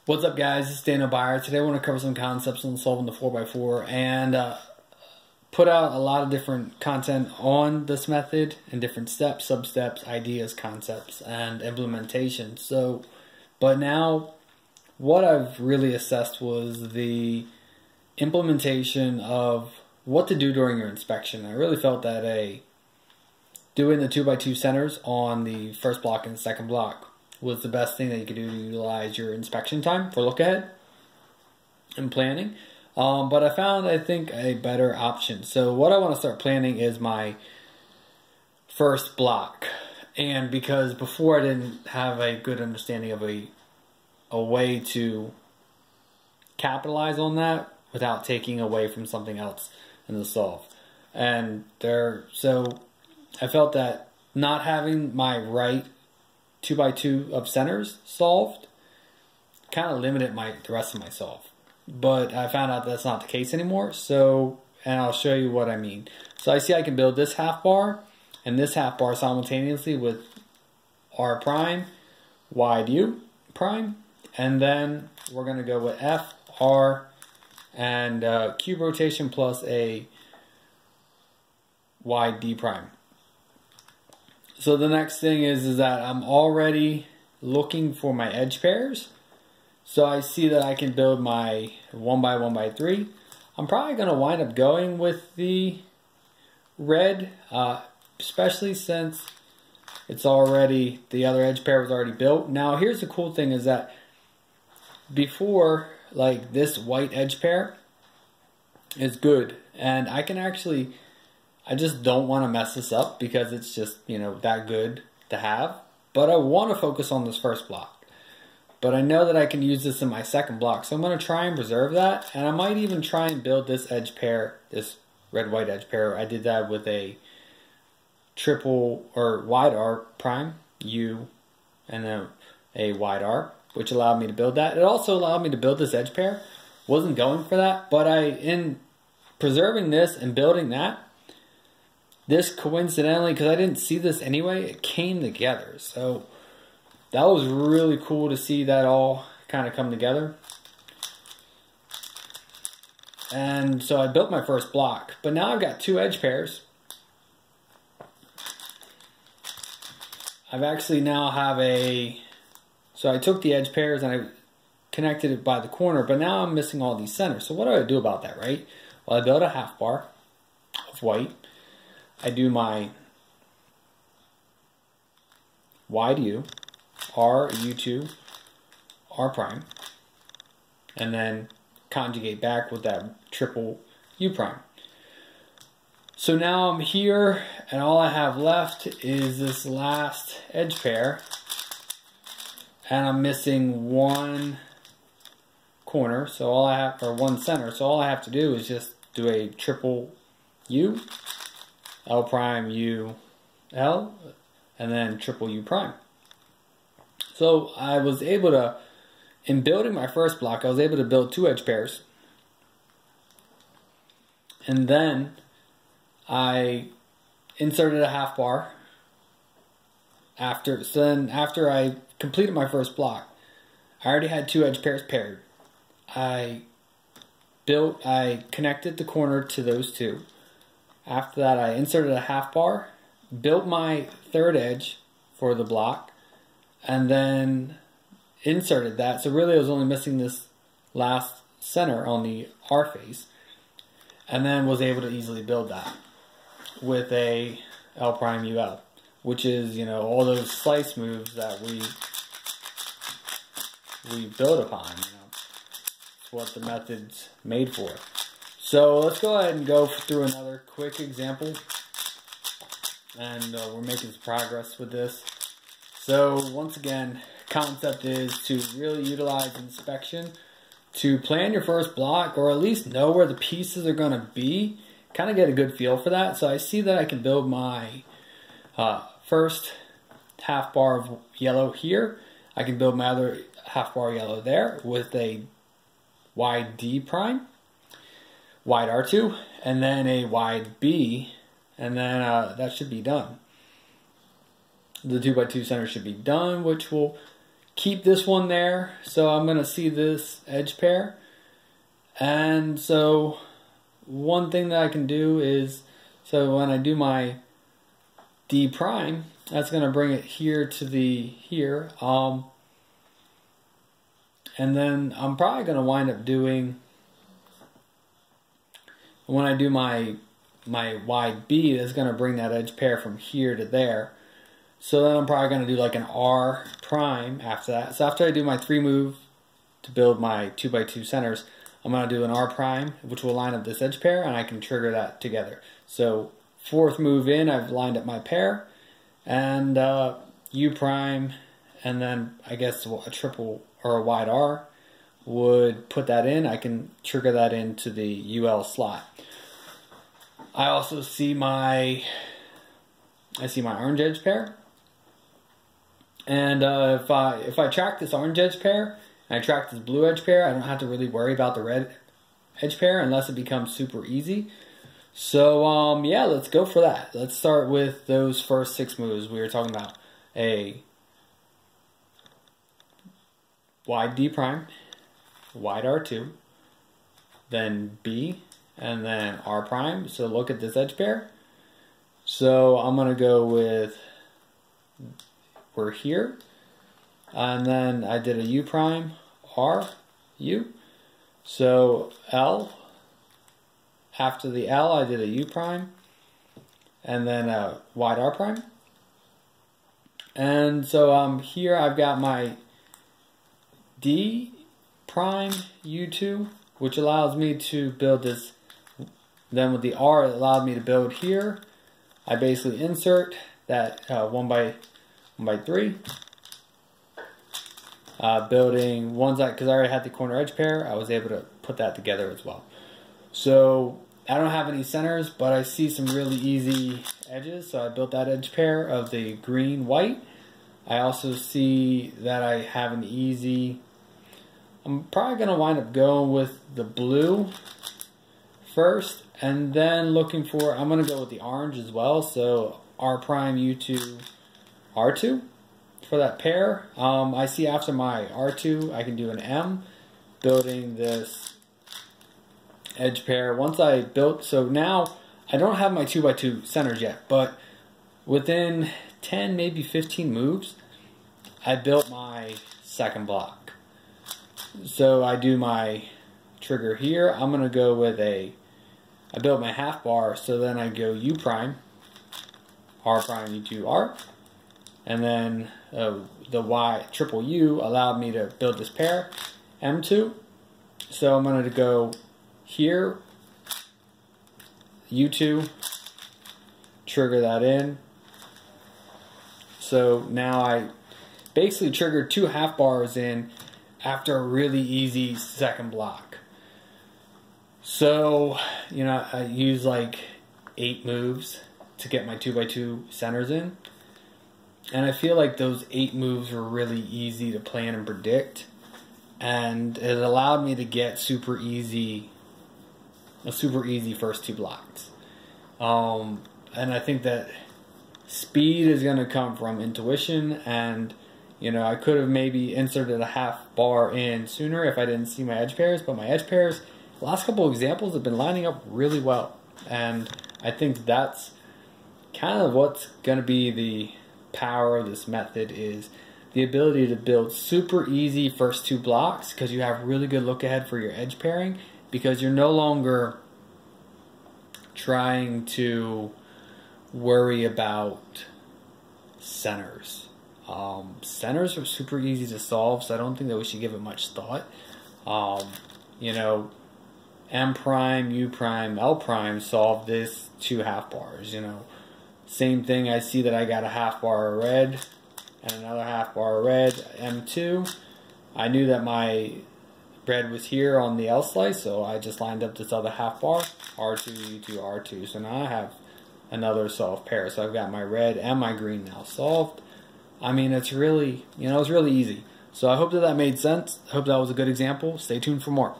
What's up, guys? It's Daniel Byer. Today I want to cover some concepts on solving the 4x4 and put out a lot of different content on this method and different steps, sub-steps, ideas, concepts, and implementation. But now what I've really assessed was the implementation of what to do during your inspection. I really felt that doing the 2x2 centers on the first block and the second block was the best thing that you could do to utilize your inspection time for look ahead and planning. But I found, I think, a better option. So what I want to start planning is my first block. And because before I didn't have a good understanding of a way to capitalize on that without taking away from something else in the solve. So I felt that not having my right 2x2 of centers solved kind of limited the rest of my solve. But I found out that's not the case anymore. And I'll show you what I mean. So I see I can build this half bar and this half bar simultaneously with R prime, wide U prime, and then we're going to go with F, R, and cube rotation plus a wide D prime. So the next thing is that I'm already looking for my edge pairs. So I see that I can build my 1x1x3. I'm probably going to wind up going with the red, especially since it's already, the other edge pair was already built. Now here's the cool thing is that before, like, this white edge pair is good, and I can actually, I just don't want to mess this up because it's just, you know, that good to have. But I want to focus on this first block. But I know that I can use this in my second block. So I'm going to try and preserve that. And I might even try and build this edge pair, this red-white edge pair. I did that with a triple or wide R prime, U, and then a wide R, which allowed me to build that. It also allowed me to build this edge pair. Wasn't going for that, but in preserving this and building that, this coincidentally, because I didn't see this anyway, it came together. So that was really cool to see that all kind of come together. And so I built my first block. But now I've got two edge pairs. I've actually now have so I took the edge pairs and I connected it by the corner, but now I'm missing all these centers. So what do I do about that, right? Well, I built a half bar of white. I do my wide U, R, U2, R prime, and then conjugate back with that triple U prime. So now I'm here, and all I have left is this last edge pair, and I'm missing one corner, so all I have, or one center, so all I have to do is just do a triple U, L prime, U, L, and then triple U prime. So I was able to, in building my first block, I was able to build two edge pairs. And then I inserted a half bar after. So then after I completed my first block, I already had two edge pairs paired. I connected the corner to those two. After that, I inserted a half bar, built my third edge for the block, and then inserted that. So really I was only missing this last center on the R face, and then was able to easily build that with a L prime UL, which is, you know, all those slice moves that we build upon. You know, it's what the method's made for. So let's go ahead and go through another quick example, and we're making some progress with this. So once again, concept is to really utilize inspection to plan your first block, or at least know where the pieces are going to be, kind of get a good feel for that. So I see that I can build my first half bar of yellow here. I can build my other half bar yellow there with a wide D prime, wide R2, and then a wide B, and then that should be done. The 2x2 center should be done, which will keep this one there. So I'm going to see this edge pair. And so one thing that I can do is, so when I do my D prime, that's going to bring it here to the here. And then I'm probably going to wind up doing, when I do my wide B, that's going to bring that edge pair from here to there. So then I'm probably going to do like an R prime after that. So after I do my 3 move to build my 2x2 centers, I'm going to do an R prime, which will line up this edge pair, and I can trigger that together. So 4th move in, I've lined up my pair, and U prime, and then I guess a triple or a wide R would put that in. I can trigger that into the UL slot. I also see my orange edge pair, and if I track this orange edge pair and I track this blue edge pair, I don't have to really worry about the red edge pair unless it becomes super easy. So yeah, let's go for that. Let's start with those first 6 moves. We were talking about a wide D prime, wide R2, then B, and then R prime. So look at this edge pair. So I'm going to go with, we're here, and then I did a U prime, R, U. So L, after the L I did a U prime, and then a wide R prime. And so here I've got my D prime U2, which allows me to build this. Then with the R, it allowed me to build here. I basically insert that 1x3, building ones that, because I already had the corner edge pair, I was able to put that together as well. So I don't have any centers, but I see some really easy edges. So I built that edge pair of the green white. I also see that I have an easy, I'm probably going to wind up going with the blue first, and then looking for, I'm going to go with the orange as well. So R prime U2 R2 for that pair. I see after my R2 I can do an M, building this edge pair. Once I built, so now I don't have my 2x2 centers yet, but within 10 maybe 15 moves I built my second block. So I do my trigger here. I'm going to go with I built my half bar, so then I go U prime, R prime, U2, R, and then the Y triple U allowed me to build this pair, M2. So I'm going to go here, U2, trigger that in. So now I basically triggered 2 half bars in after a really easy second block. So, you know, I use like 8 moves to get my 2x2 centers in. And I feel like those 8 moves were really easy to plan and predict. And it allowed me to get a super easy first 2 blocks. And I think that speed is going to come from intuition, and you know, I could have maybe inserted a half bar in sooner if I didn't see my edge pairs, but my edge pairs, the last couple of examples have been lining up really well. And I think that's kind of what's going to be the power of this method, is the ability to build super easy first 2 blocks because you have really good look ahead for your edge pairing, because you're no longer trying to worry about centers. Centers are super easy to solve, so I don't think that we should give it much thought. You know, M prime, U prime, L prime solve this 2 half bars. You know, same thing. I see that I got a half bar of red and another half bar of red, M2. I knew that my red was here on the L slice, so I just lined up this other half bar, R2, U2, R2. So now I have another solved pair. So I've got my red and my green now solved. I mean, it's really, you know, it's really easy. So I hope that that made sense. I hope that was a good example. Stay tuned for more.